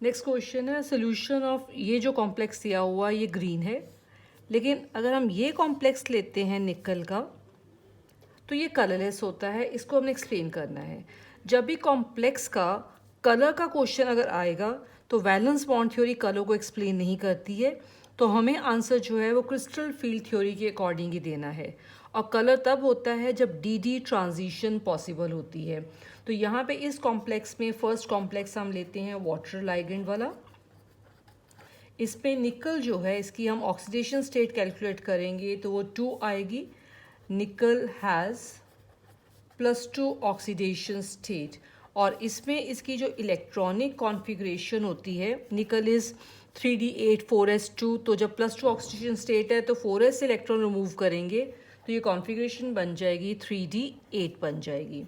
Next question है solution of, ये जो कॉम्प्लेक्स दिया हुआ ये ग्रीन है, लेकिन अगर हम ये कॉम्प्लेक्स लेते हैं निकल का तो ये कलरलेस होता है। इसको हमने एक्सप्लेन करना है। जब भी कॉम्प्लेक्स का कलर का क्वेश्चन अगर आएगा तो वैलेंस बॉन्ड थ्योरी कलर को एक्सप्लेन नहीं करती है, तो हमें आंसर जो है वो क्रिस्टल फील्ड थ्योरी के अकॉर्डिंग ही देना है। और कलर तब होता है जब डी डी ट्रांजिशन पॉसिबल होती है। तो यहाँ पे इस कॉम्प्लेक्स में फर्स्ट कॉम्प्लेक्स हम लेते हैं वाटर लाइगेंड वाला। इसमें निकल जो है इसकी हम ऑक्सीडेशन स्टेट कैलकुलेट करेंगे तो वो 2 आएगी। निकल हैज़ +2 ऑक्सीडेशन स्टेट, और इसमें इसकी जो इलेक्ट्रॉनिक कॉन्फ़िगरेशन होती है, निकल इज़ 3d8 4s2, तो जब +2 ऑक्सीडेशन स्टेट है तो 4s इलेक्ट्रॉन रिमूव करेंगे तो ये कॉन्फ़िगरेशन बन जाएगी 3d8 बन जाएगी।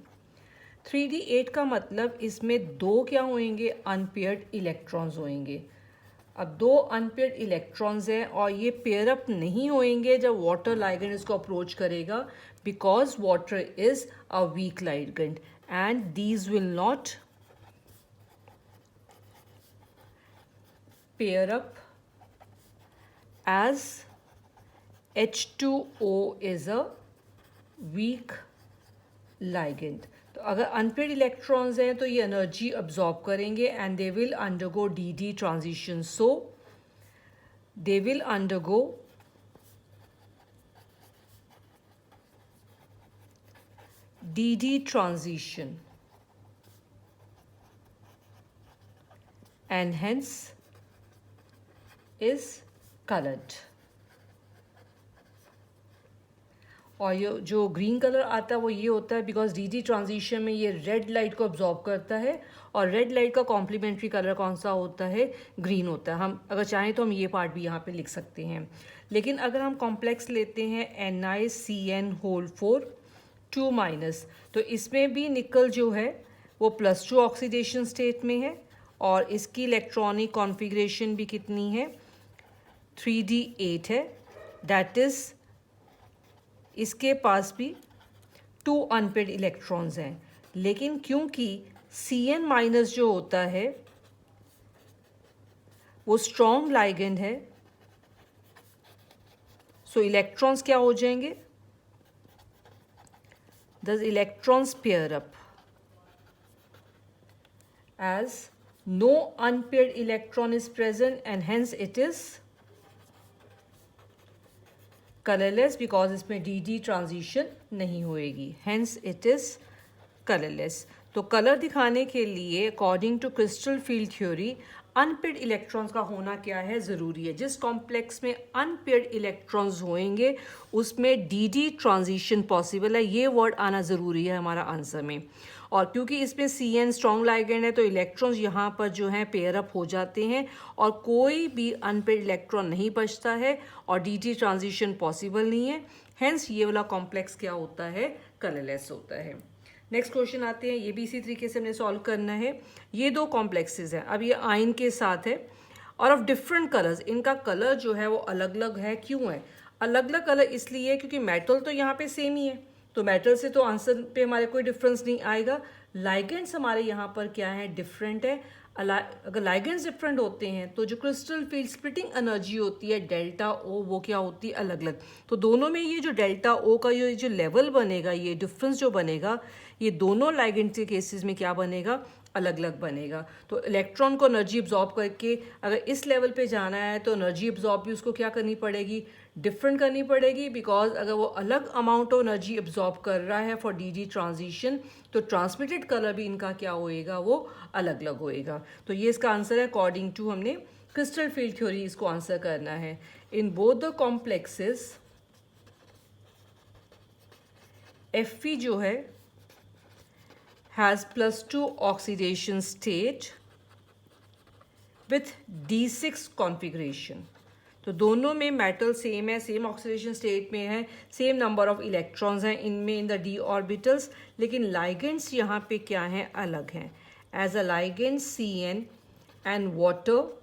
3d8 का मतलब इसमें दो क्या होंगे, अनपेयर्ड इलेक्ट्रॉन्स होंगे। अब दो अनपेयर्ड इलेक्ट्रॉन्स हैं और ये पेयर अप नहीं होंगे जब वाटर लाइगेंड इसको अप्रोच करेगा, because water is a weak ligand and these will not pair up as H2O is a weak ligand. तो अगर अनपेयर्ड इलेक्ट्रॉन्स हैं तो ये एनर्जी अब्जॉर्ब करेंगे and they will undergo d d transition. So they will undergo DD transition and hence is colored। और ये जो green colour आता है वो ये होता है बिकॉज डीडी ट्रांजिशन में ये रेड लाइट को अब्जॉर्ब करता है, और रेड लाइट का कॉम्प्लीमेंट्री कलर कौन सा होता है, ग्रीन होता है। हम अगर चाहें तो हम ये पार्ट भी यहाँ पे लिख सकते हैं। लेकिन अगर हम कॉम्प्लेक्स लेते हैं NiCN4 2-, तो इसमें भी निकल जो है वो +2 ऑक्सीडेशन स्टेट में है, और इसकी इलेक्ट्रॉनिक कॉन्फ़िगरेशन भी कितनी है, 3d8 है। दैट इज़ इसके पास भी 2 अनपेयर्ड इलेक्ट्रॉन्स हैं, लेकिन क्योंकि Cn- जो होता है वो स्ट्रॉन्ग लाइगेंड है, सो इलेक्ट्रॉन्स क्या हो जाएंगे, the electrons pair up as no unpaired electron is present and hence it is colourless, because इसमें डी डी ट्रांजिशन नहीं होएगी, हेंस इट इज़ कलरलेस। तो कलर दिखाने के लिए according to crystal field theory unpaired electrons का होना क्या है, ज़रूरी है। जिस कॉम्प्लेक्स में अनपेयर्ड इलेक्ट्रॉन्स होंगे उसमें डी डी ट्रांजिशन पॉसिबल है, ये वर्ड आना ज़रूरी है हमारा आंसर में। और क्योंकि इसमें Cn स्ट्रॉन्ग लाइगेंड है तो इलेक्ट्रॉन्स यहाँ पर जो हैं पेयर अप हो जाते हैं और कोई भी अनपेयर्ड इलेक्ट्रॉन नहीं बचता है और डी डी ट्रांजिशन पॉसिबल नहीं है, हेंस ये वाला कॉम्प्लेक्स क्या होता है, कलरलेस होता है। नेक्स्ट क्वेश्चन आते हैं, ये भी इसी तरीके से हमने सॉल्व करना है। ये दो कॉम्प्लेक्सेस हैं, अब ये आयन के साथ है और ऑफ डिफरेंट कलर्स, इनका कलर जो है वो अलग अलग है। क्यों है अलग अलग कलर, इसलिए क्योंकि मेटल तो यहाँ पे सेम ही है, तो मेटल से तो आंसर पे हमारे कोई डिफरेंस नहीं आएगा। लाइगेंड्स हमारे यहाँ पर क्या है, डिफरेंट है। अगर लाइगेंड्स डिफरेंट होते हैं तो जो क्रिस्टल फील्ड स्प्लिटिंग एनर्जी होती है डेल्टा ओ, वो क्या होती है, अलग अलग। तो दोनों में ये जो डेल्टा ओ का ये जो लेवल बनेगा, ये डिफरेंस जो बनेगा, ये दोनों लाइगेंड के केसेस में क्या बनेगा, अलग अलग बनेगा। तो इलेक्ट्रॉन को एनर्जी अब्जॉर्ब करके अगर इस लेवल पे जाना है तो एनर्जी अब्जॉर्ब भी उसको क्या करनी पड़ेगी, डिफरेंट करनी पड़ेगी, बिकॉज अगर वो अलग अमाउंट ऑफ एनर्जी अब्जॉर्ब कर रहा है फॉर डी डी ट्रांजिशन तो ट्रांसमिटेड कलर भी इनका क्या होएगा, वो अलग अलग होएगा। तो ये इसका आंसर है अकॉर्डिंग टू हमने क्रिस्टल फील्ड थ्योरी इसको आंसर करना है। In both the complexes Fe जो है has +2 oxidation state with D6 configuration। तो दोनों में मेटल सेम है, सेम ऑक्सीडेशन स्टेट में है, सेम नंबर ऑफ इलेक्ट्रॉन्स हैं इनमें इन द डी ऑर्बिटल्स, लेकिन लाइगेंड्स यहाँ पे क्या हैं, अलग हैं। As a ligand Cn and water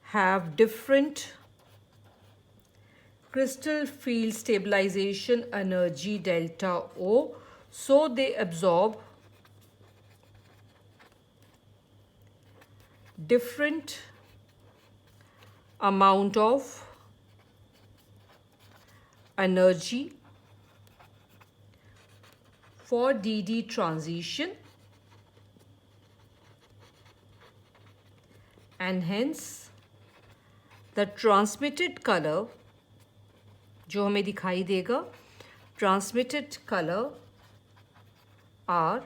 have different crystal field stabilization energy delta O, so they absorb different amount of energy for DD transition, and hence the transmitted color जो हमें दिखाई देगा, transmitted color are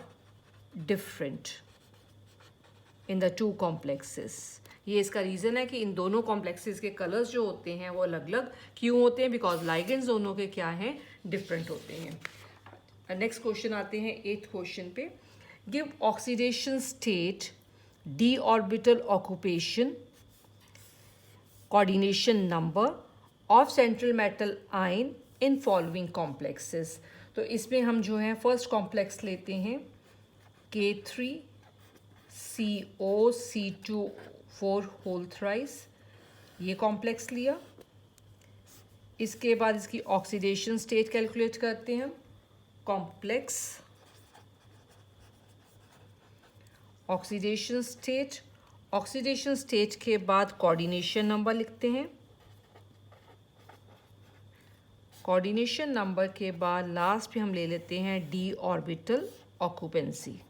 different in the two complexes. ये इसका reason है कि इन दोनों complexes के कलर्स जो होते हैं वो अलग अलग क्यों होते हैं, बिकॉज लाइगेंड्स दोनों के क्या हैं, डिफरेंट होते हैं। नेक्स्ट क्वेश्चन आते हैं 8th क्वेश्चन पे। Give oxidation state, d orbital occupation, coordination number of central metal ion in following complexes। तो इसमें हम जो है फर्स्ट कॉम्प्लेक्स लेते हैं K3CO C2 4 होल थ्राइस, ये कॉम्प्लेक्स लिया। इसके बाद इसकी ऑक्सीडेशन स्टेट कैलकुलेट करते हैं हम। कॉम्प्लेक्स ऑक्सीडेशन स्टेट के बाद कोऑर्डिनेशन नंबर लिखते हैं। कोऑर्डिनेशन नंबर के बाद लास्ट पे हम ले लेते हैं d orbital occupancy.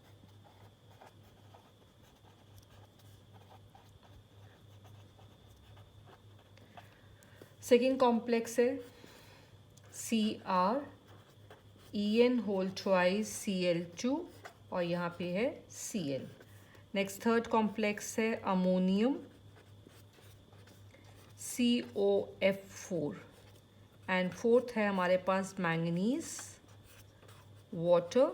Second complex है CrEn होल ट्वाइस Cl2 और यहाँ पे है Cl। नेक्स्ट थर्ड कॉम्प्लेक्स है अमोनियम COF4 एंड फोर्थ है हमारे पास मैंगनीज वाटर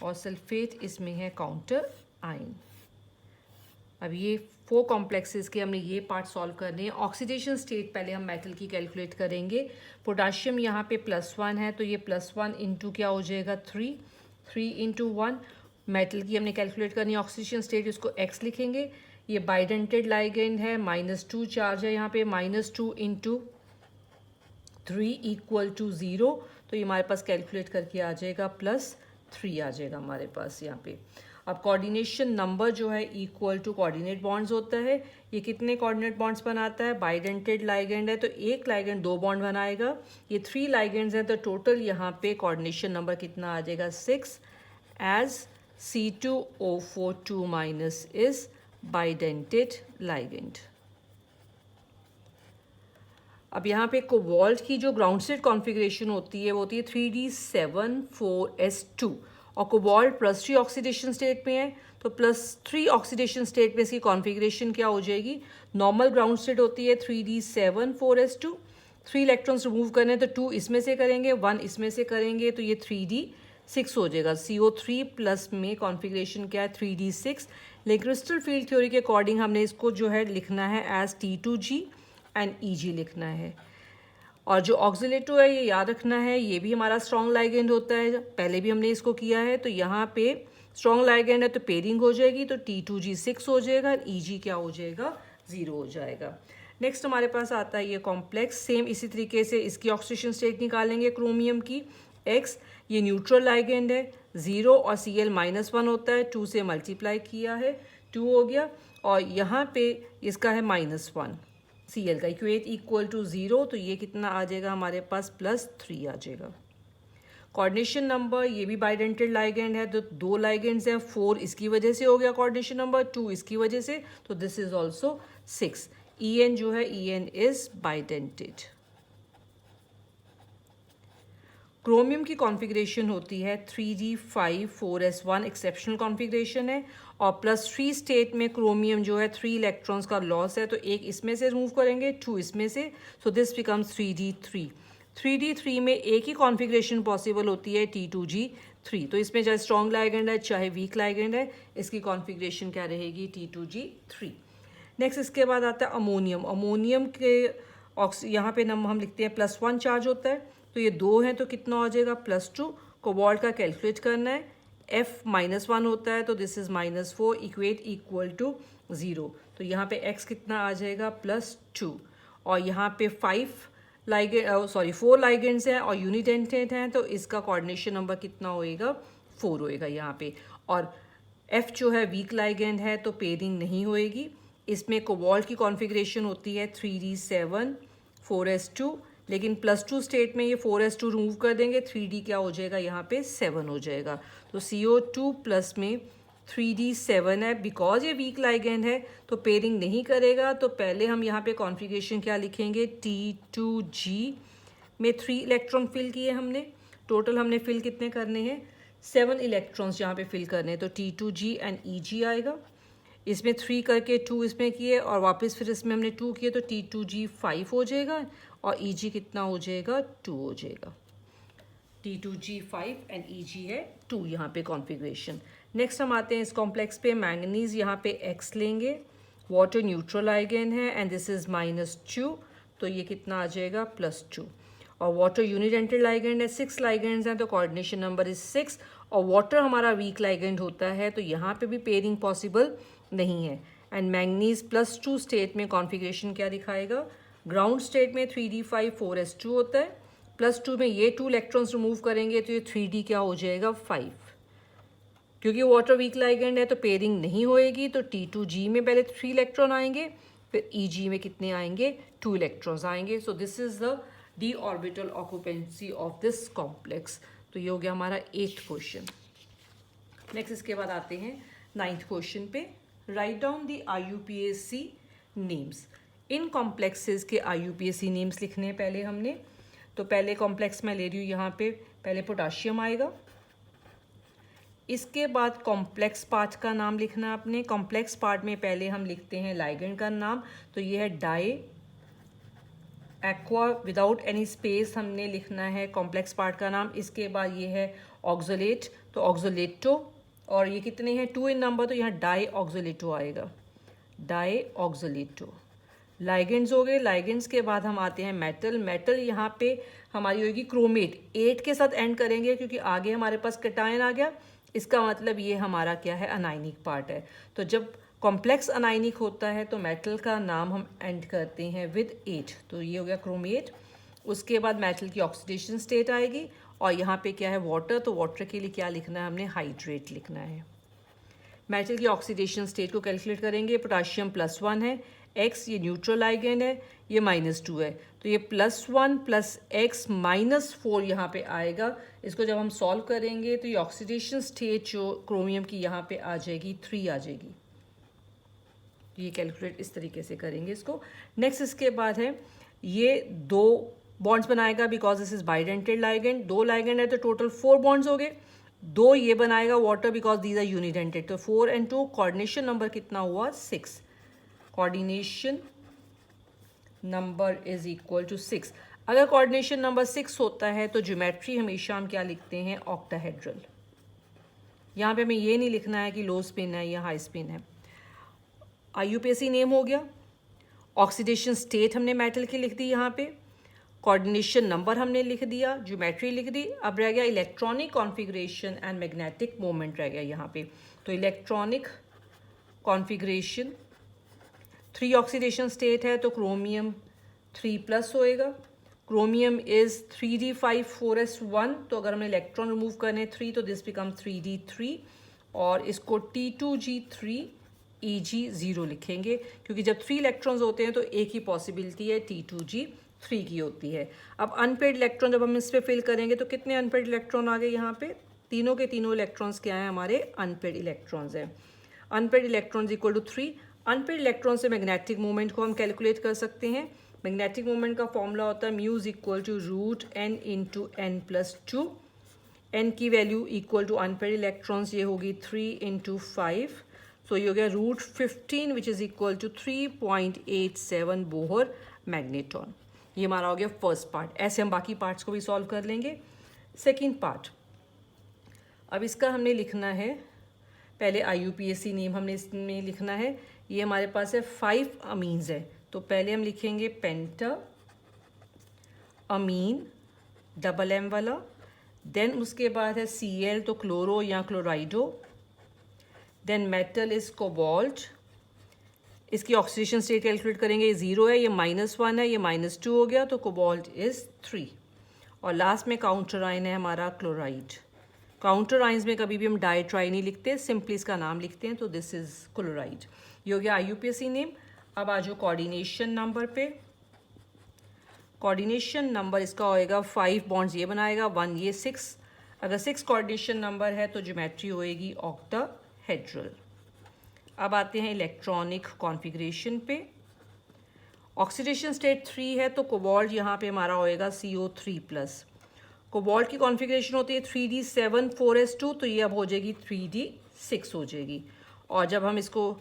और सल्फेट, इसमें है काउंटर आयन। अब ये 4 कॉम्प्लेक्सेस के हमने ये पार्ट सॉल्व करने हैं। ऑक्सीडेशन स्टेट पहले हम मेटल की कैलकुलेट करेंगे। पोटाशियम यहाँ पे +1 है तो ये +1 इंटू क्या हो जाएगा 3 इंटू 1। मेटल की हमने कैलकुलेट करनी है ऑक्सीडेशन स्टेट, इसको x लिखेंगे। ये बाइडेंटेड लाइगेंड है, -2 चार्ज है यहाँ पे, -2 इंटू 3 इक्वल टू 0। तो ये हमारे पास कैलकुलेट करके आ जाएगा +3 आ जाएगा हमारे पास यहाँ पे। अब कोऑर्डिनेशन नंबर जो है इक्वल टू कोऑर्डिनेट बॉन्ड्स होता है। ये कितने कोऑर्डिनेट बॉन्ड्स बनाता है, बाइडेंटेड लाइगेंड है तो एक लाइगेंड 2 बॉन्ड बनाएगा। ये 3 लाइगेंड्स हैं तो टोटल यहाँ पे कोऑर्डिनेशन नंबर कितना आ जाएगा 6, as C2O4 2- is bidentate ligand. अब यहाँ पे कोबाल्ट की जो ग्राउंड स्टेट कॉन्फ़िगरेशन होती है वो होती है 3d7,4s2 और कोबाल्ट +3 ऑक्सीडेशन स्टेट में है तो +3 ऑक्सीडेशन स्टेट में इसकी कॉन्फ़िगरेशन क्या हो जाएगी, नॉर्मल ग्राउंड स्टेट होती है 3d7,4s2। 3 इलेक्ट्रॉन्स रिमूव करने हैं तो 2 इसमें से करेंगे, 1 इसमें से करेंगे तो ये 3d6 हो जाएगा। CO3+ में कॉन्फ़िगरेशन क्या है 3d6। लेकिन क्रिस्टल फील्ड थ्योरी के अकॉर्डिंग हमने इसको जो है लिखना है एज T2G एंड Eg लिखना है। और जो ऑक्सीलेटो है ये याद रखना है, ये भी हमारा स्ट्रॉन्ग लाइगेंड होता है, पहले भी हमने इसको किया है। तो यहाँ पे स्ट्रॉन्ग लाइगेंड है तो पेयरिंग हो जाएगी तो T2G 6 हो जाएगा, Eg क्या हो जाएगा 0 हो जाएगा। नेक्स्ट हमारे पास आता है ये कॉम्प्लेक्स, सेम इसी तरीके से इसकी ऑक्सीडेशन स्टेट निकालेंगे क्रोमियम की। X ये न्यूट्रल लाइगेंड है, 0 और Cl -1 होता है, 2 से मल्टीप्लाई किया है 2 हो गया, और यहाँ पे इसका है -1 Cl का, इक्वेट इक्वल टू 0 तो ये कितना आ जाएगा हमारे पास +3 आ जाएगा। कोऑर्डिनेशन नंबर ये भी बाइडेंटेड लाइगेंड है तो 2 लाइगेंड्स हैं, 4 इसकी वजह से हो गया कोऑर्डिनेशन नंबर, 2 इसकी वजह से, तो दिस इज ऑल्सो 6। En जो है En इज बाइडेंटेड। क्रोमियम की कॉन्फ़िगरेशन होती है 3d5,4s1 एक्सेप्शनल कॉन्फ़िगरेशन है और +3 स्टेट में क्रोमियम जो है 3 इलेक्ट्रॉन्स का लॉस है तो एक इसमें से रिमूव करेंगे, 2 इसमें से, so this becomes 3d3। 3d3 में एक ही कॉन्फ़िगरेशन पॉसिबल होती है T2G3, तो इसमें चाहे स्ट्रॉन्ग लाइगेंड है चाहे वीक लाइगेंड है, इसकी कॉन्फ़िगरेशन क्या रहेगी T2G3। नेक्स्ट इसके बाद आता है अमोनियम। अमोनियम के यहाँ पे हम लिखते हैं +1 चार्ज होता है तो ये 2 हैं तो कितना हो जाएगा +2। कोबाल्ट का कैलकुलेट करना है, F -1 होता है तो this is -4, equate equal to 0, तो यहाँ पे X कितना आ जाएगा +2 और यहाँ पे 4 लाइगेंड्स हैं और यूनिडेंटेड हैं तो इसका कोऑर्डिनेशन नंबर कितना होएगा 4 होएगा यहाँ पे। और F जो है वीक लाइगेंड है तो पेयरिंग नहीं होएगी। इसमें कोबाल्ट की कॉन्फ़िगरेशन होती है 3d7 4s2, लेकिन +2 स्टेट में ये 4s2 रिमूव कर देंगे, 3d क्या हो जाएगा यहाँ पे 7 हो जाएगा। तो CO2 प्लस में 3d7 है, बिकॉज ये वीक लाइगेंड है तो पेयरिंग नहीं करेगा। तो पहले हम यहाँ पे कॉन्फ़िगरेशन क्या लिखेंगे, T2G में 3 इलेक्ट्रॉन फिल किए हमने। टोटल हमने फिल कितने करने हैं, 7 इलेक्ट्रॉन्स यहाँ पे फिल करने हैं। तो T2G एंड EG आएगा। इसमें 3 करके 2 इसमें किए और वापस फिर इसमें हमने 2 किए तो T2G 5 हो जाएगा और EG कितना हो जाएगा, 2 हो जाएगा। T2G 5 एंड EG है 2 यहाँ पे कॉन्फ़िगरेशन। नेक्स्ट हम आते हैं इस कॉम्प्लेक्स पे। मैंगनीज यहाँ पे X लेंगे, वाटर न्यूट्रल लाइगेंड है एंड दिस इज -2, तो ये कितना आ जाएगा +2। और वाटर यूनिडेंटल लाइगेंड है, 6 लाइगेंड्स हैं तो कोऑर्डिनेशन नंबर इज 6। और वाटर हमारा वीक लाइगेंड होता है तो यहाँ पे भी पेयरिंग पॉसिबल नहीं है। एंड मैंगनीज +2 स्टेट में कॉन्फ़िगरेशन क्या दिखाएगा, ग्राउंड स्टेट में 3d5 4s2 होता है, +2 में ये 2 इलेक्ट्रॉन्स रिमूव करेंगे तो ये 3d क्या हो जाएगा 5। क्योंकि वाटर वीक लाइगेंड है तो पेयरिंग नहीं होएगी, तो T2G में पहले 3 इलेक्ट्रॉन आएंगे, फिर EG में कितने आएंगे, 2 इलेक्ट्रॉन्स आएंगे। So this is the d orbital occupancy of this complex. तो ये हो गया हमारा 8th क्वेश्चन। नेक्स्ट इसके बाद आते हैं 9th क्वेश्चन पे। Write down the IUPAC names. In complexes के IUPAC नेम्स लिखने हैं पहले हमने। तो पहले कॉम्प्लेक्स मैं ले रही हूँ यहाँ पे, पहले पोटाशियम आएगा, इसके बाद कॉम्प्लेक्स पार्ट का नाम लिखना है आपने। कॉम्प्लेक्स पार्ट में पहले हम लिखते हैं लाइगेंड का नाम, तो ये है diaqua without any space हमने लिखना है कॉम्प्लेक्स पार्ट का नाम। इसके बाद ये है ऑक्सोलेट, तो ऑक्सोलेटो, और ये कितने हैं 2 इन नंबर, तो यहाँ डाई ऑक्सोलेटो आएगा, डाई ऑक्सोलेटो। लाइगेंड्स हो गए। लाइगेंड्स के बाद हम आते हैं मेटल। मेटल यहाँ पे हमारी होगी क्रोमेट, 8 के साथ एंड करेंगे क्योंकि आगे हमारे पास कैटायन आ गया, इसका मतलब ये हमारा क्या है, अनायनिक पार्ट है। तो जब कॉम्प्लेक्स अनायनिक होता है तो मेटल का नाम हम एंड करते हैं विद 8, तो ये हो गया क्रोमेट। उसके बाद मेटल की ऑक्सीडेशन स्टेट आएगी और यहाँ पे क्या है वाटर, तो वाटर के लिए क्या लिखना है हमने, हाइड्रेट लिखना है। मेटल की ऑक्सीडेशन स्टेट को कैलकुलेट करेंगे। पोटाशियम +1 है, X ये न्यूट्रल लाइगेंड है, ये -2 है, तो ये +1 + X -4 यहाँ पे आएगा। इसको जब हम सॉल्व करेंगे तो ये ऑक्सीडेशन स्टेट जो क्रोमियम की यहाँ पे आ जाएगी 3 आ जाएगी। ये कैलकुलेट इस तरीके से करेंगे इसको। नेक्स्ट इसके बाद है ये 2 बॉन्ड्स बनाएगा because this is bidentate ligand. 2 ligand है तो टोटल 4 बॉन्ड्स हो गए। 2 ये बनाएगा water because these are unidentate, तो 4 and 2 कोऑर्डिनेशन नंबर कितना हुआ 6। Coordination number is equal to 6। अगर कोऑर्डिनेशन नंबर 6 होता है तो ज्योमेट्री हमेशा हम क्या लिखते हैं, ऑक्टाहेड्रल। यहाँ पे हमें ये नहीं लिखना है कि लो स्पिन है या हाई स्पिन है। IUPAC नेम हो गया, ऑक्सीडेशन स्टेट हमने मेटल की लिख दी यहाँ पे, कोऑर्डिनेशन नंबर हमने लिख दिया, ज्योमेट्री लिख दी। अब रह गया electronic configuration and magnetic moment रह गया यहाँ पे। तो इलेक्ट्रॉनिक कॉन्फ़िगरेशन 3 ऑक्सीडेशन स्टेट है तो क्रोमियम 3+ होएगा। क्रोमियम इज 3d5 4s1, तो अगर हमें इलेक्ट्रॉन रिमूव करने 3 तो दिस बिकम 3d3 और इसको T2G3 EG0 लिखेंगे क्योंकि जब 3 इलेक्ट्रॉन्स होते हैं तो एक ही पॉसिबिलिटी है T2G3 की होती है। अब अनपेड इलेक्ट्रॉन जब हम इस पर फिल करेंगे तो कितने अनपेड इलेक्ट्रॉन आ गए यहाँ पे, तीनों के तीनों इलेक्ट्रॉन्स क्या हैं हमारे, अनपेड इलेक्ट्रॉन्स हैं। Unpaired electrons equal to 3। Unpaired electron से मैग्नेटिक मोमेंट को हम कैलकुलेट कर सकते हैं। मैग्नेटिक मोमेंट का फॉर्मूला होता है mu is equal to √n × n+2। n की value equal to unpaired electrons ये होगी 3 × 5, सो ये हो गया √15 which is equal to 3.87 Bohr magnetron. ये हमारा हो गया फर्स्ट पार्ट। ऐसे हम बाकी पार्ट्स को भी सॉल्व कर लेंगे। सेकेंड पार्ट, अब इसका हमने लिखना है, पहले IUPAC नेम हमने इसमें लिखना है। ये हमारे पास है 5 अमीन्स है, तो पहले हम लिखेंगे पेंटा अमीन डबल M वाला, देन उसके बाद है Cl तो क्लोरो या क्लोराइडो, देन मेटल इज कोबाल्ट। इसकी ऑक्सीडेशन स्टेट कैलकुलेट करेंगे, ये 0 है, ये -1 है, ये -2 हो गया तो कोबाल्ट इज 3 और लास्ट में काउंटर आयन है हमारा क्लोराइड। काउंटर आइंस में कभी भी हम डाई ट्राई नहीं लिखते, सिंपली इसका नाम लिखते हैं, तो दिस इज क्लोराइड। ये हो गया IUPAC नेम। अब आ जाओ कोऑर्डिनेशन नंबर पे। कोऑर्डिनेशन नंबर इसका होएगा 5 बॉन्ड्स ये बनाएगा, 1 ये 6। अगर 6 कोऑर्डिनेशन नंबर है तो ज्योमेट्री होएगी ऑक्टाहेड्रल। अब आते हैं इलेक्ट्रॉनिक कॉन्फ़िगरेशन पे। ऑक्सीडेशन स्टेट 3 है तो कोबाल्ट यहाँ पे हमारा होएगा CO3+। कोबाल्ट की कॉन्फ़िगरेशन होती है 3D7 4s2, तो ये अब हो जाएगी 3D6 हो जाएगी। और जब हम इसको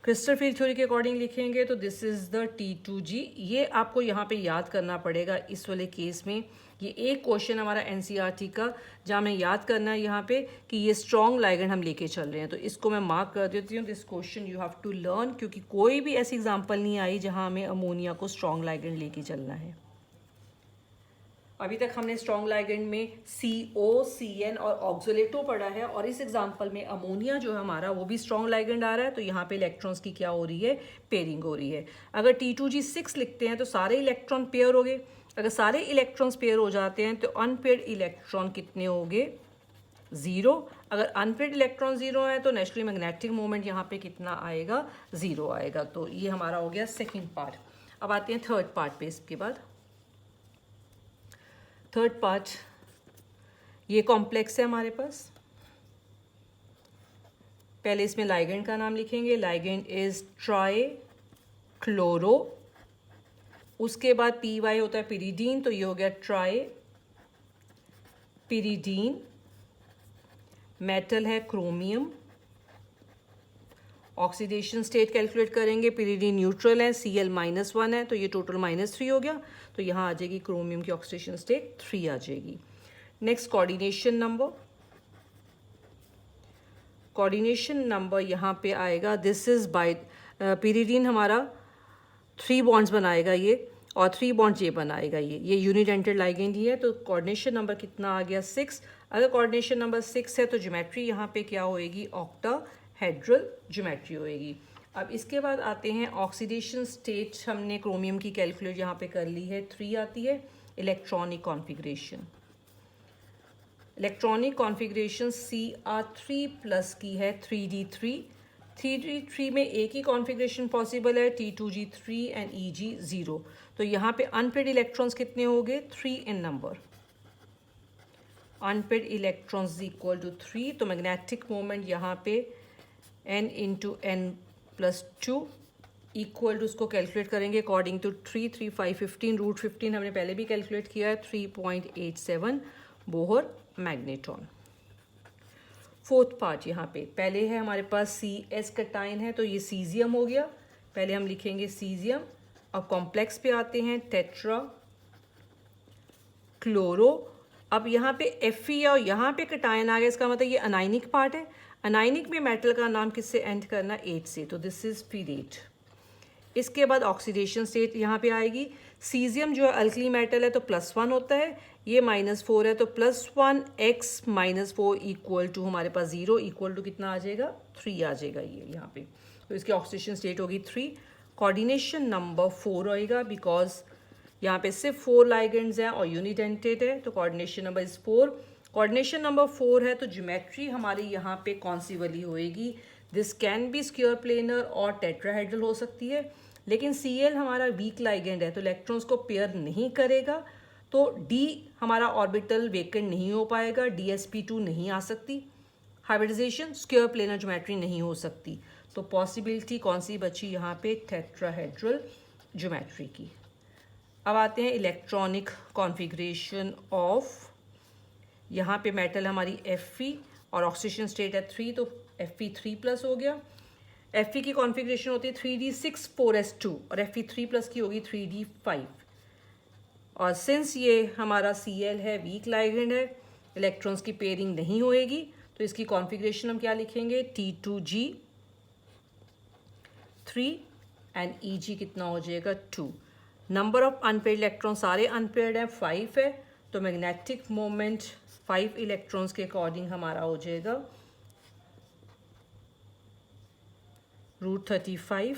क्रिस्टल फील्ड थ्योरी के अकॉर्डिंग लिखेंगे तो दिस इज़ द T2G। ये आपको यहाँ पे याद करना पड़ेगा इस वाले केस में। ये एक क्वेश्चन हमारा NCERT का जहाँ हमें याद करना है यहाँ पे कि ये स्ट्रॉन्ग लाइगेंड हम लेके चल रहे हैं, तो इसको मैं मार्क कर देती हूँ। This question you have to learn, क्योंकि कोई भी ऐसी एग्जांपल नहीं आई जहाँ हमें अमोनिया को स्ट्रॉन्ग लाइगेंड लेके चलना है। अभी तक हमने स्ट्रॉन्ग लाइगेंड में CO, CN और ऑक्सोलेटो पढ़ा है, और इस एग्जांपल में अमोनिया जो है हमारा वो भी स्ट्रॉन्ग लाइगेंड आ रहा है, तो यहाँ पे इलेक्ट्रॉन्स की क्या हो रही है, पेयरिंग हो रही है। अगर T2G6 लिखते हैं तो सारे इलेक्ट्रॉन पेयर हो गए। अगर सारे इलेक्ट्रॉन्स पेयर हो जाते हैं तो अनपेयर्ड इलेक्ट्रॉन कितने हो गए, 0। अगर अनपेयर्ड इलेक्ट्रॉन 0 है तो नेचुरली मैग्नेटिक मोमेंट यहाँ पे कितना आएगा, 0 आएगा। तो ये हमारा हो गया सेकेंड पार्ट। अब आते हैं थर्ड पार्ट पे। इसके बाद थर्ड पार्ट, ये कॉम्प्लेक्स है हमारे पास। पहले इसमें लाइगेंड का नाम लिखेंगे, लाइगेंड इज ट्राई क्लोरो। उसके बाद PY होता है पिरीडीन, तो ये हो गया ट्राई पिरीडीन। मेटल है क्रोमियम। ऑक्सीडेशन स्टेट कैलकुलेट करेंगे, पिरीडीन न्यूट्रल है, Cl-1 है, तो ये टोटल -3 हो गया, तो यहाँ आ जाएगी क्रोमियम की ऑक्सीडेशन स्टेट 3 आ जाएगी। Next coordination number. Coordination number यहाँ पे आएगा, दिस इज बाय पिरीडीन हमारा 3 बॉन्ड्स बनाएगा ये, और 3 बॉन्ड्स ये बनाएगा ये यूनिडेंटेड लाइगेंड ही है, तो कोऑर्डिनेशन नंबर कितना आ गया, 6। अगर कोऑर्डिनेशन नंबर 6 है तो ज्योमेट्री यहाँ पे क्या होएगी, ऑक्टाहेड्रल ज्योमेट्री होएगी। अब इसके बाद आते हैं ऑक्सीडेशन स्टेट। हमने क्रोमियम की कैलकुलेट यहाँ पे कर ली है, 3 आती है। Electronic configuration, electronic configuration Cr3+ की है 3D3। 3D3 में एक ही कॉन्फ़िगरेशन पॉसिबल है, T2G3 एंड Eg0। तो यहाँ पे अनपेड इलेक्ट्रॉन्स कितने हो गए, 3 in number. Unpaired electrons equal to 3, तो मैग्नेटिक मोमेंट यहाँ पे n into n+2 equal to, उसको कैलकुलेट करेंगे अकॉर्डिंग टू 3, 3, 5, 15, √15 हमने पहले भी कैलकुलेट किया है, 3.87 बोहर मैग्नेट्रॉन। फोर्थ पार्ट यहाँ पे पहले है हमारे पास CS कैटायन है, तो ये सीजियम हो गया। पहले हम लिखेंगे सीजियम। अब कॉम्प्लेक्स पे आते हैं, टेट्रा क्लोरो। अब यहाँ पे Fe और यहाँ पे कैटायन आ गया, इसका मतलब ये अनाइनिक पार्ट है। अनाइनिक में मेटल का नाम किससे एंड करना, 8 से, तो दिस इज फिरेट। इसके बाद ऑक्सीडेशन स्टेट यहाँ पे आएगी। सीजियम जो है अल्कली मेटल है तो +1 होता है, ये -4 है, तो +1 x -4 इक्वल टू हमारे पास 0 इक्वल टू कितना आ जाएगा, 3 आ जाएगा ये यहाँ पे। तो इसकी ऑक्सीडेशन स्टेट होगी 3। कोऑर्डिनेशन नंबर 4 होएगा, बिकॉज यहाँ पे सिर्फ 4 लाइगेंड्स हैं और यूनिडेंटेड है, तो coordination number is 4। Coordination number 4 है तो ज्योमेट्री हमारी यहाँ पे कौन सी वाली होएगी, this can be square planar और टेट्राहेड्रल हो सकती है। लेकिन Cl हमारा वीक लाइगेंड है तो इलेक्ट्रॉन्स को पेयर नहीं करेगा, तो D हमारा ऑर्बिटल वेकेंट नहीं हो पाएगा, DsP2 नहीं आ सकती, हाइब्रिडाइजेशन स्क्वायर प्लेनर ज्योमेट्री नहीं हो सकती। तो पॉसिबिलिटी कौन सी बची यहाँ पे, टेट्राहेड्रल ज्योमेट्री की। अब आते हैं इलेक्ट्रॉनिक कॉन्फ़िगरेशन ऑफ, यहाँ पे मेटल हमारी Fe और ऑक्सीडेशन स्टेट है 3, तो Fe3+ हो गया। Fe की कॉन्फ़िगरेशन होती है 3D6 4s2 और Fe3+ की होगी 3D5। और सिंस ये हमारा Cl है, वीक लाइगेंड है, इलेक्ट्रॉन्स की पेयरिंग नहीं होएगी, तो इसकी कॉन्फ़िगरेशन हम क्या लिखेंगे, T2G3 एंड Eg कितना हो जाएगा, 2। नंबर ऑफ अनपेयर्ड इलेक्ट्रॉन सारे अनपेयर्ड है, 5 है, तो मैग्नेटिक मोमेंट 5 इलेक्ट्रॉन्स के अकॉर्डिंग हमारा हो जाएगा √35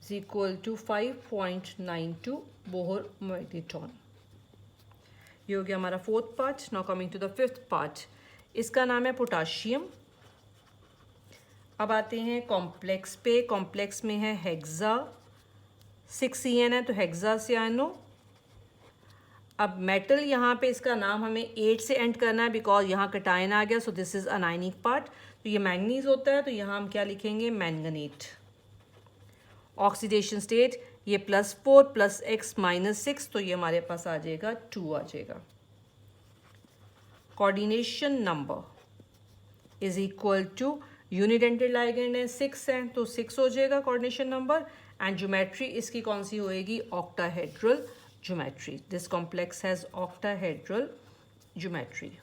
is equal to 5.92 Bohr magnetron. ये हो गया हमारा fourth part. Now coming to the fifth part, इसका नाम है पोटाशियम। अब आते हैं कॉम्प्लेक्स पे। कॉम्प्लेक्स में है हेक्सा, 6 है तो हेक्सा सियानो। अब मेटल यहाँ पे इसका नाम हमें 8 से एंड करना है बिकॉज यहाँ कटायन आ गया, so this is anionic part. तो ये मैंगनीज होता है तो यहाँ हम क्या लिखेंगे, मैंगनेट। ऑक्सीडेशन स्टेट ये +4 + x -6, तो ये हमारे पास आ जाएगा 2 आ जाएगा। Coordination number is equal to unidentate ligand है 6 है तो 6 हो जाएगा कोऑर्डिनेशन नंबर। एंड ज्योमेट्री इसकी कौन सी होएगी, octahedral geometry. This complex has octahedral geometry.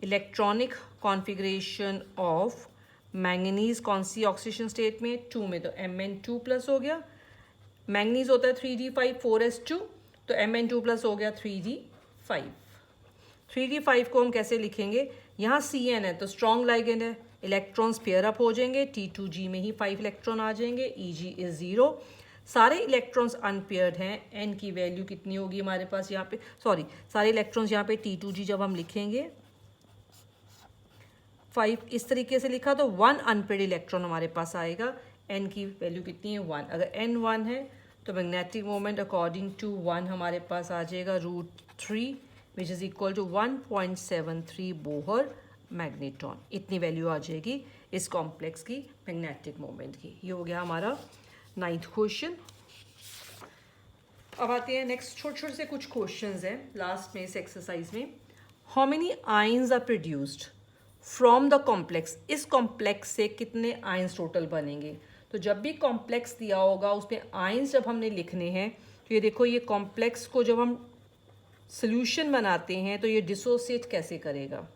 Electronic configuration of manganese कौन सी ऑक्सीडेशन स्टेट में, 2 में, तो Mn2+ हो गया। मैंगनीज होता है 3d5 4s2, तो Mn2+ हो गया 3d5। 3d5 को हम कैसे लिखेंगे, यहाँ Cn है तो स्ट्रॉन्ग लाइगेंड है, इलेक्ट्रॉन्स पेयर अप हो जाएंगे, T2g में ही 5 इलेक्ट्रॉन आ जाएंगे, Eg इज 0। सारे इलेक्ट्रॉन्स अनपेयर्ड हैं, n की वैल्यू कितनी होगी हमारे पास यहाँ पे, सॉरी सारे इलेक्ट्रॉन्स यहाँ पे T2g जब हम लिखेंगे 5 इस तरीके से लिखा तो 1 अनपेयर्ड इलेक्ट्रॉन हमारे पास आएगा। n की वैल्यू कितनी है, 1। अगर n 1 है तो मैग्नेटिक मोमेंट अकॉर्डिंग टू 1 हमारे पास आ जाएगा √3 which is equal to 1.73 Bohr magnetron. इतनी वैल्यू आ जाएगी इस कॉम्प्लेक्स की मैग्नेटिक मोमेंट की। ये हो गया हमारा 9th क्वेश्चन। अब आते हैं नेक्स्ट, छोटे छोटे से कुछ क्वेश्चंस हैं लास्ट में इस एक्सरसाइज में। How many ions are produced from the complex, इस कॉम्प्लेक्स से कितने आयंस टोटल बनेंगे। तो जब भी कॉम्प्लेक्स दिया होगा उसमें आयंस जब हमने लिखने हैं तो ये देखो, ये कॉम्प्लेक्स को जब हम सोल्यूशन बनाते हैं तो ये डिसोसिएट कैसे करेगा।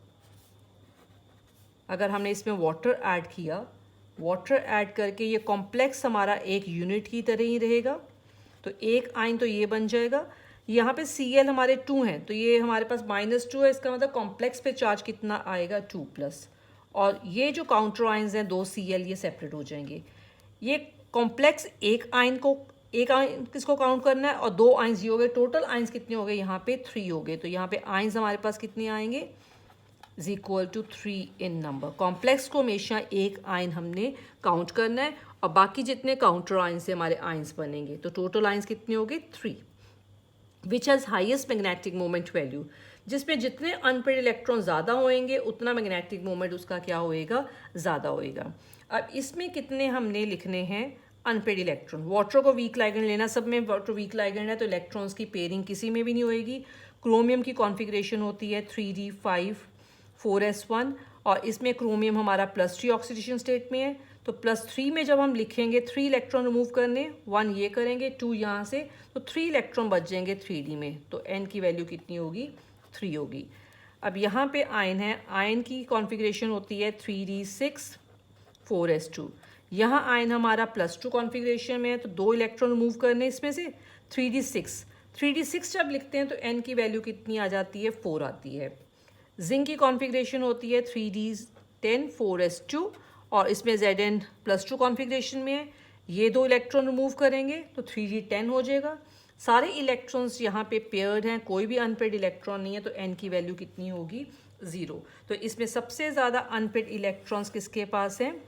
अगर हमने इसमें वाटर ऐड किया, वाटर ऐड करके ये कॉम्प्लेक्स हमारा एक यूनिट की तरह ही रहेगा, तो एक आयन तो ये बन जाएगा। यहाँ पे Cl हमारे 2 हैं तो ये हमारे पास -2 है, इसका मतलब कॉम्प्लेक्स पे चार्ज कितना आएगा, 2+। और ये जो काउंटर आयंस हैं 2 Cl ये सेपरेट हो जाएंगे। ये कॉम्प्लेक्स एक आयन किसको काउंट करना है और 2 आयंस ये हो गए, टोटल आयंस कितने हो गए, यहाँ पे 3 हो गए। तो यहाँ पे आयंस हमारे पास कितने आएंगे, is equal to 3 in number. Complex को हमेशा एक आयन हमने काउंट करना है और बाकी जितने काउंटर आयन से हमारे आयंस बनेंगे, तो टोटल आयंस कितने हो गए, 3। Which has highest magnetic moment value, जिसमें जितने अनपेयर्ड इलेक्ट्रॉन ज़्यादा होएंगे उतना मैग्नेटिक मोमेंट उसका क्या होएगा, ज़्यादा होएगा। अब इसमें कितने हमने लिखने हैं अनपेयर्ड इलेक्ट्रॉन। वाटर को वीक लाइगेंड लेना, सब में वाटर वीक लाइगेंड है तो इलेक्ट्रॉन्स की पेयरिंग किसी में भी नहीं होएगी। क्रोमियम की कॉन्फिगरेशन होती है 3d5 4s1 और इसमें क्रोमियम हमारा +3 ऑक्सीडेशन स्टेट में है, तो +3 में जब हम लिखेंगे 3 इलेक्ट्रॉन रिमूव करने, 1 ये करेंगे 2 यहाँ से, तो 3 इलेक्ट्रॉन बच जाएंगे 3d में, तो n की वैल्यू कितनी होगी, 3 होगी। अब यहाँ पे आयन है, आयन की कॉन्फिगरेशन होती है 3d6 4s2। यहाँ आयन हमारा +2 कॉन्फिगरेशन में है तो 2 इलेक्ट्रॉन रिमूव करने इसमें से, 3d6 जब लिखते हैं तो n की वैल्यू कितनी आ जाती है, 4 आती है। जिंक की कॉन्फ़िगरेशन होती है 3d10 4s2 और इसमें Zn +2 कॉन्फ़िगरेशन में है, ये 2 इलेक्ट्रॉन रिमूव करेंगे तो 3d10 हो जाएगा। सारे इलेक्ट्रॉन्स यहाँ पे पेयर्ड हैं, कोई भी अनपेयर्ड इलेक्ट्रॉन नहीं है, तो n की वैल्यू कितनी होगी, 0। तो इसमें सबसे ज़्यादा अनपेयर्ड इलेक्ट्रॉन्स किसके पास हैं,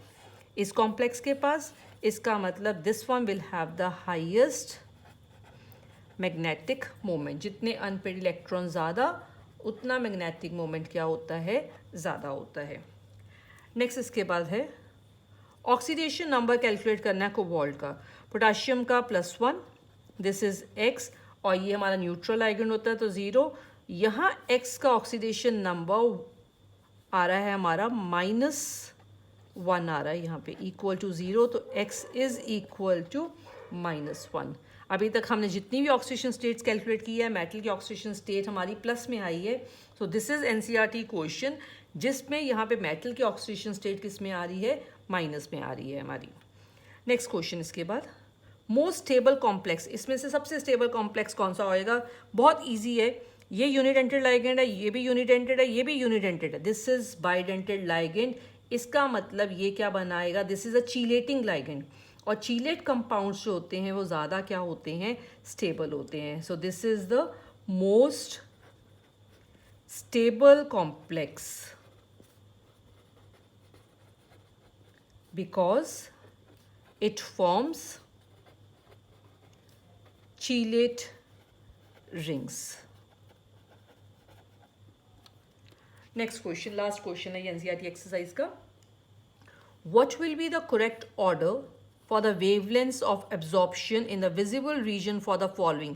इस कॉम्प्लेक्स के पास। इसका मतलब this one will have the highest magnetic moment. जितने अनपेयर्ड इलेक्ट्रॉन ज़्यादा उतना मैग्नेटिक मोमेंट क्या होता है, ज़्यादा होता है। नेक्स्ट इसके बाद है ऑक्सीडेशन नंबर कैलकुलेट करना है कोबाल्ट का। पोटाशियम का +1, दिस इज़ x, और ये हमारा न्यूट्रल लाइगेंड होता है तो 0। यहाँ x का ऑक्सीडेशन नंबर आ रहा है हमारा -1 आ रहा है यहाँ पे, इक्वल टू 0, तो x इज़ इक्वल टू -1। अभी तक हमने जितनी भी ऑक्सीडेशन स्टेट्स कैलकुलेट की है, मेटल की ऑक्सीडेशन स्टेट हमारी प्लस में आई है, so this is NCERT question जिसमें यहाँ पे मेटल की ऑक्सीडेशन स्टेट किस में आ रही है, माइनस में आ रही है हमारी। नेक्स्ट क्वेश्चन इसके बाद, मोस्ट स्टेबल कॉम्प्लेक्स, इसमें से सबसे स्टेबल कॉम्प्लेक्स कौन सा होएगा, बहुत ईजी है। ये यूनिडेंटेड लाइगेंड है, ये भी यूनिडेंटेड है, ये भी यूनिडेंटेड है, दिस इज बाइडेंटेड लाइगेंड। इसका मतलब ये क्या बनाएगा, दिस इज अ चीलेटिंग लाइगेंड, और चीलेट कंपाउंड्स जो होते हैं वो ज़्यादा क्या होते हैं, स्टेबल होते हैं। So this is the most stable complex because it forms chelate rings. Next question, last question है एनसीईआरटी एक्सरसाइज का. What will be the correct order for the wavelengths of absorption in the visible region for the following?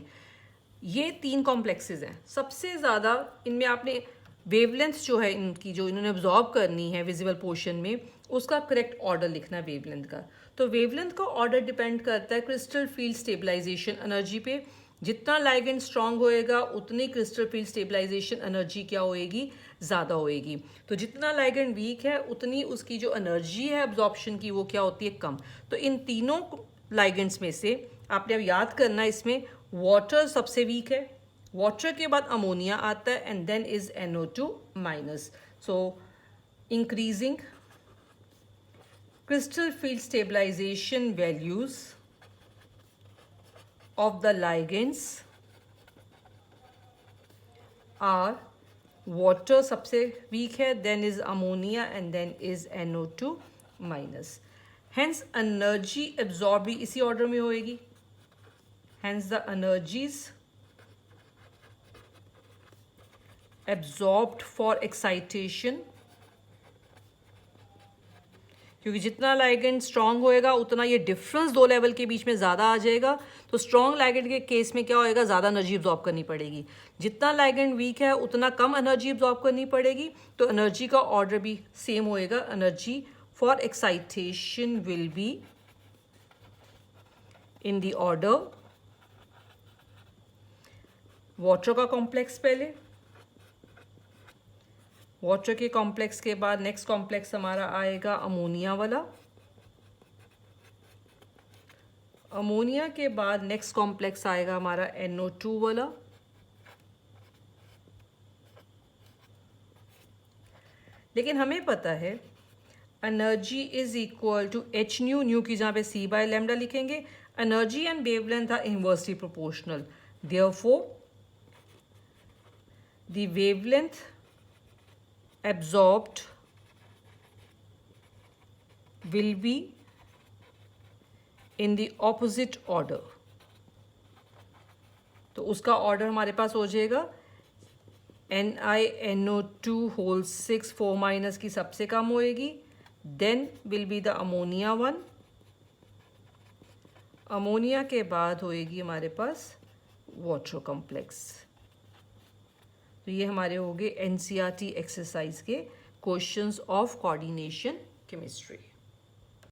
ये 3 complexes हैं. सबसे ज़्यादा इनमें आपने wavelength जो है इनकी, जो इन्होंने ऑब्जॉर्व करनी है विजिबल पोर्शन में, उसका करेक्ट ऑर्डर लिखना है वेवलेंथ का. तो वेवलेंथ का ऑर्डर डिपेंड करता है क्रिस्टल फील्ड स्टेबलाइजेशन एनर्जी पे. जितना लाइगेंड स्ट्रांग होएगा उतनी क्रिस्टल फील्ड स्टेबलाइजेशन एनर्जी क्या होएगी, ज़्यादा होएगी. तो जितना लाइगेंड वीक है उतनी उसकी जो एनर्जी है एब्जॉर्प्शन की वो क्या होती है, कम. तो इन तीनों लाइगेंड्स में से आपने अब याद करना है, इसमें वाटर सबसे वीक है, वाटर के बाद अमोनिया आता है and then is NO2 minus. So increasing crystal field stabilization values of the ligands are water सबसे weak है, then is ammonia and then is NO2 minus. Hence energy absorbed भी इसी order में होएगी. Hence the energies absorbed for excitation, क्योंकि जितना ligand strong होएगा उतना ये डिफरेंस 2 लेवल के बीच में ज़्यादा आ जाएगा. तो स्ट्रांग लाइगेंड के केस में क्या होएगा, ज़्यादा एनर्जी अब्जॉर्ब करनी पड़ेगी. जितना लाइगेंड वीक है उतना कम एनर्जी अब्जॉर्ब करनी पड़ेगी. तो एनर्जी का ऑर्डर भी सेम होएगा. Energy for excitation will be in the order water का कॉम्प्लेक्स, पहले वाटर के कॉम्प्लेक्स के बाद नेक्स्ट कॉम्प्लेक्स हमारा आएगा अमोनिया वाला. अमोनिया के बाद नेक्स्ट कॉम्प्लेक्स आएगा हमारा NO2 वाला. लेकिन हमें पता है energy is equal to H nu की जहाँ पे C बाय लैम्डा लिखेंगे. Energy and wavelength are inversely proportional. Therefore the wavelength absorbed will be in the opposite order. तो उसका ऑर्डर हमारे पास हो जाएगा NiNO2 होल 6 4 माइनस की सबसे कम होएगी. Then will be the ammonia 1. Ammonia के बाद होएगी हमारे पास वाटर कॉम्प्लेक्स. तो ये हमारे हो गए एनसीईआरटी एक्सरसाइज के क्वेश्चंस ऑफ कोऑर्डिनेशन केमिस्ट्री.